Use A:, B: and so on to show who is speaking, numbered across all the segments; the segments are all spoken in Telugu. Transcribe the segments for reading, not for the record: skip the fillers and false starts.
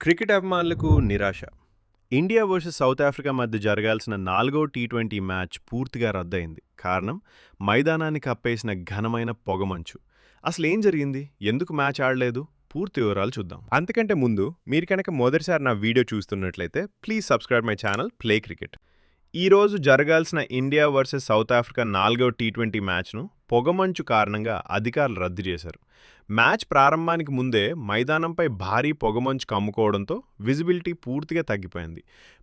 A: క్రికెట్ అభిమానులకు నిరాశ. ఇండియా వర్సెస్ సౌత్ ఆఫ్రికా మధ్య జరగాల్సిన 4వ టీ20 మ్యాచ్ పూర్తిగా రద్దయింది. కారణం మైదానాన్ని కప్పేసిన ఘనమైన పొగమంచు. అసలేం జరిగింది? ఎందుకు మ్యాచ్ ఆడలేదు? పూర్తి వివరాలు చూద్దాం. అంతకంటే ముందు మీరు కనుక మొదటిసారి నా వీడియో చూస్తున్నట్లయితే please subscribe my channel play cricket. ఈరోజు జరగాల్సిన ఇండియా వర్సెస్ సౌత్ ఆఫ్రికా 4వ టీ20 మ్యాచ్ను పొగమంచు కారణంగా అధికారులు రద్దు చేశారు. మ్యాచ్ ప్రారంభానికి ముందే మైదానంపై భారీ పొగమంచు కమ్ముకోవడంతో విజిబిలిటీ పూర్తిగా తగ్గిపోయింది.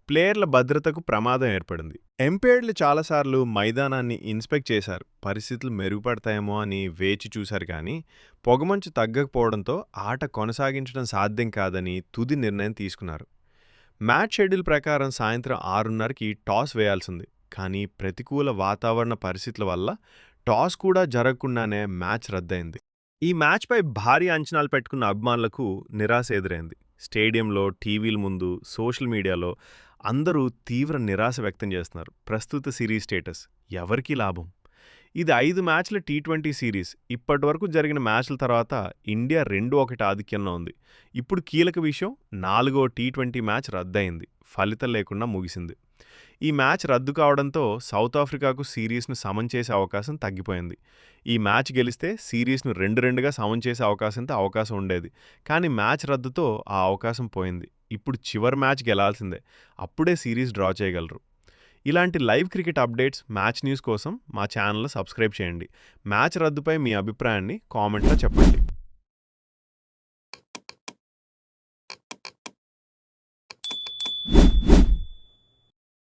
A: ప్లేయర్ల భద్రతకు ప్రమాదం ఏర్పడింది. ఎంపైర్లు చాలాసార్లు మైదానాన్ని ఇన్స్పెక్ట్ చేశారు, పరిస్థితులు మెరుగుపడతాయేమో అని వేచి చూశారు. కానీ పొగమంచు తగ్గకపోవడంతో ఆట కొనసాగించడం సాధ్యం కాదని తుది నిర్ణయం తీసుకున్నారు. మ్యాచ్ షెడ్యూల్ ప్రకారం సాయంత్రం 6:30కి టాస్ వేయాల్సింది. కానీ ప్రతికూల వాతావరణ పరిస్థితుల వల్ల టాస్ కూడా జరగకుండానే మ్యాచ్ రద్దయింది. ఈ మ్యాచ్పై భారీ అంచనాలు పెట్టుకున్న అభిమానులకు నిరాశ ఎదురైంది. స్టేడియంలో, టీవీల ముందు, సోషల్ మీడియాలో అందరూ తీవ్ర నిరాశ వ్యక్తం చేస్తున్నారు. ప్రస్తుత సిరీస్ స్టేటస్ ఎవరికీ లాభం? ఇది 5 మ్యాచ్ల టీ20 సిరీస్. ఇప్పటివరకు జరిగిన మ్యాచ్ల తర్వాత ఇండియా 2-1 ఆధిక్యంలో ఉంది. ఇప్పుడు కీలక విషయం, 4వ టీ20 మ్యాచ్ రద్దయింది, ఫలితం లేకుండా ముగిసింది. ఈ మ్యాచ్ రద్దు కావడంతో సౌత్ ఆఫ్రికాకు సిరీస్ను సమం చేసే అవకాశం తగ్గిపోయింది. ఈ మ్యాచ్ గెలిస్తే సిరీస్ను 2-2గా సమం చేసే అవకాశం ఉండేది. కానీ మ్యాచ్ రద్దుతో ఆ అవకాశం పోయింది. ఇప్పుడు చివరి మ్యాచ్ గెలాల్సిందే, అప్పుడే సిరీస్ డ్రా చేయగలరు. ఇలాంటి live cricket updates, match news కోసం మా ఛానల్ను సబ్స్క్రైబ్ చేయండి. మ్యాచ్ రద్దుపై మీ అభిప్రాయాన్ని కామెంట్లో చెప్పండి.